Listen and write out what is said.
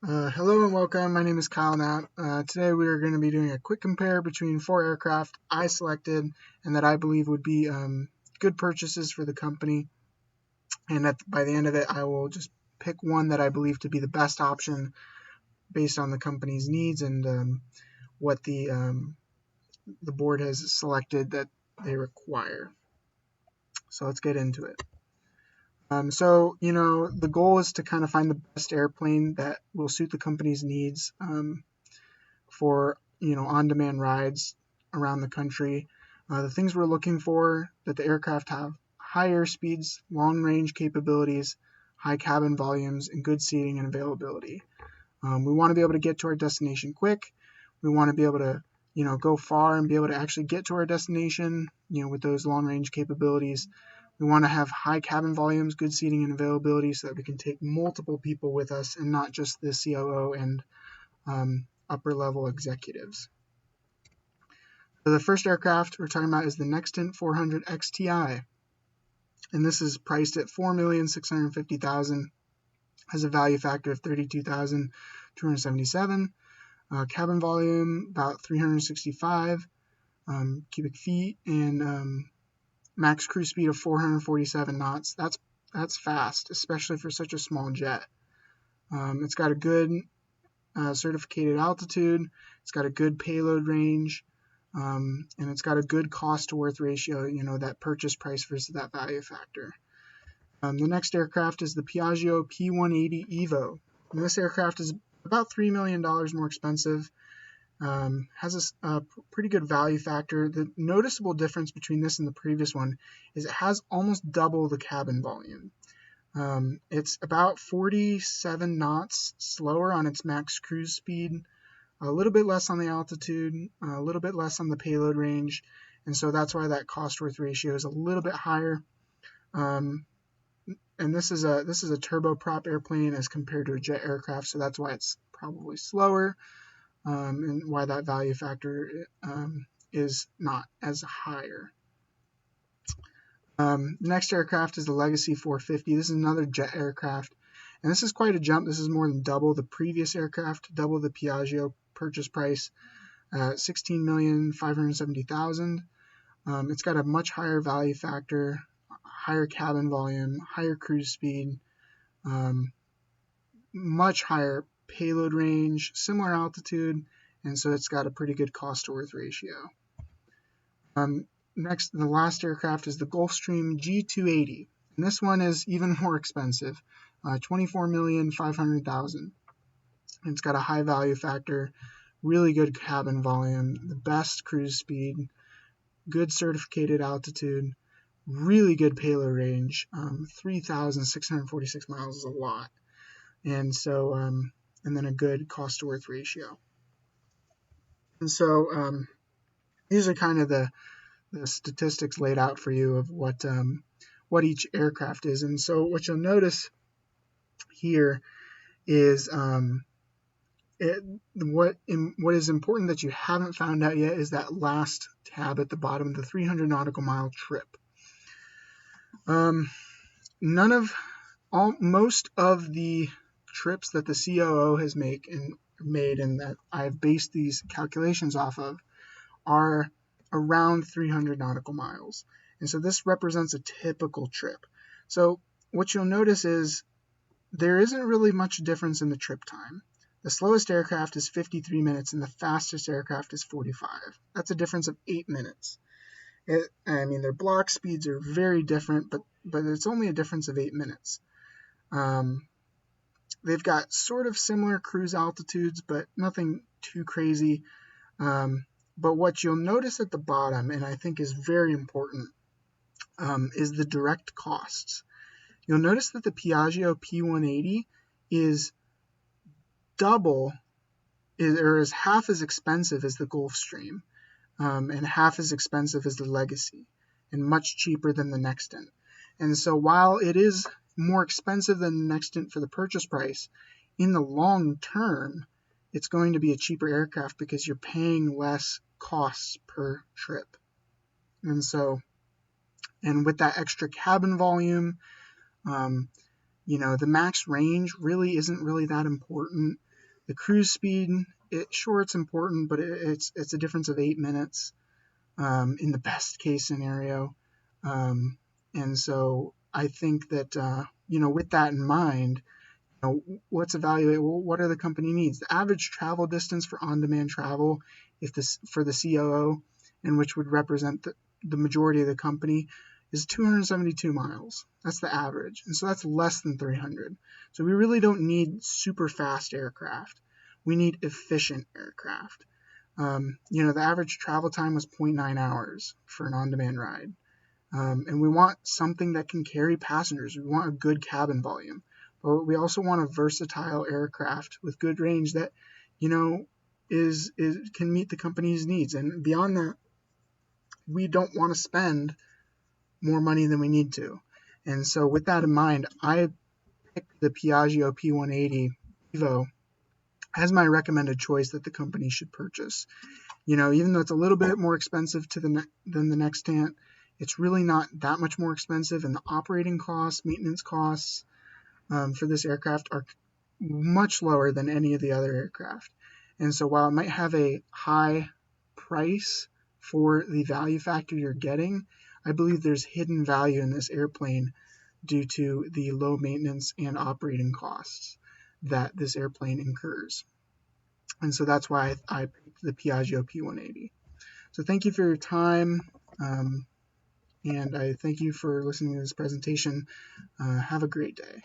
Hello and welcome. My name is Kyle Knapp. Today we are going to be doing a quick compare between 4 aircraft I selected and that I believe would be good purchases for the company. And by the end of it, I will just pick one that I believe to be the best option based on the company's needs and what the board has selected that they require. So let's get into it. The goal is to kind of find the best airplane that will suit the company's needs for, on-demand rides around the country. The things we're looking for that the aircraft have: high air speeds, long range capabilities, high cabin volumes, and good seating and availability. We want to be able to get to our destination quick. We want to be able to, go far and be able to actually get to our destination, with those long range capabilities. We want to have high cabin volumes, good seating and availability so that we can take multiple people with us and not just the COO and upper level executives. So the first aircraft we're talking about is the Nextant 400 XTI. And this is priced at $4,650,000, has a value factor of 32,277. Cabin volume about 365 cubic feet, and max cruise speed of 447 knots. That's fast, especially for such a small jet. It's got a good certificated altitude. It's got a good payload range, and it's got a good cost to worth ratio. That purchase price versus that value factor. The next aircraft is the Piaggio P180 Evo. And this aircraft is about $3 million more expensive. Has a pretty good value factor. The noticeable difference between this and the previous one is it has almost double the cabin volume. It's about 47 knots slower on its max cruise speed, a little bit less on the altitude, a little bit less on the payload range, and so that's why that cost worth ratio is a little bit higher. And this is a turboprop airplane as compared to a jet aircraft, so that's why it's probably slower. And why that value factor is not as higher. The next aircraft is the Legacy 450. This is another jet aircraft, and this is quite a jump. This is more than double the previous aircraft, double the Piaggio purchase price, $16,570,000. It's got a much higher value factor, higher cabin volume, higher cruise speed, much higher payload range, similar altitude, and so it's got a pretty good cost to worth ratio. Next, the last aircraft is the Gulfstream G280, and this one is even more expensive, $24,500,000. It's got a high value factor, really good cabin volume, the best cruise speed, good certificated altitude, really good payload range. 3,646 miles is a lot. And so, and then a good cost to worth ratio. And so, these are kind of the statistics laid out for you of what each aircraft is. And so, what you'll notice here is what is important that you haven't found out yet is that last tab at the bottom, the 300 nautical mile trip. Most of the trips that the COO has made and that I've based these calculations off of are around 300 nautical miles. And so this represents a typical trip. So what you'll notice is there isn't really much difference in the trip time. The slowest aircraft is 53 minutes and the fastest aircraft is 45. That's a difference of 8 minutes. Their block speeds are very different, but it's only a difference of 8 minutes. They've got sort of similar cruise altitudes, but nothing too crazy. But what you'll notice at the bottom, and I think is very important, is the direct costs. You'll notice that the Piaggio P180 is half as expensive as the Gulfstream, and half as expensive as the Legacy, and much cheaper than the Nextant. And so while it is more expensive than the Nextant for the purchase price, in the long term, it's going to be a cheaper aircraft because you're paying less costs per trip. And with that extra cabin volume, the max range really isn't really that important. The cruise speed, it's important, but it's a difference of 8 minutes in the best case scenario. And so I think that, with that in mind, let's evaluate, well, what are the company needs. The average travel distance for on-demand travel, for the COO, and which would represent the majority of the company, is 272 miles. That's the average. And so that's less than 300. So we really don't need super fast aircraft. We need efficient aircraft. The average travel time was 0.9 hours for an on-demand ride. And we want something that can carry passengers. We want a good cabin volume. But we also want a versatile aircraft with good range that, can meet the company's needs. And beyond that, we don't want to spend more money than we need to. And so with that in mind, I picked the Piaggio P180 Evo as my recommended choice that the company should purchase. Even though it's a little bit more expensive than the Nextant, it's really not that much more expensive, and the operating costs, maintenance costs for this aircraft are much lower than any of the other aircraft. And so while it might have a high price for the value factor you're getting, I believe there's hidden value in this airplane due to the low maintenance and operating costs that this airplane incurs. And so that's why I picked the Piaggio P180. So thank you for your time, and I thank you for listening to this presentation. Have a great day.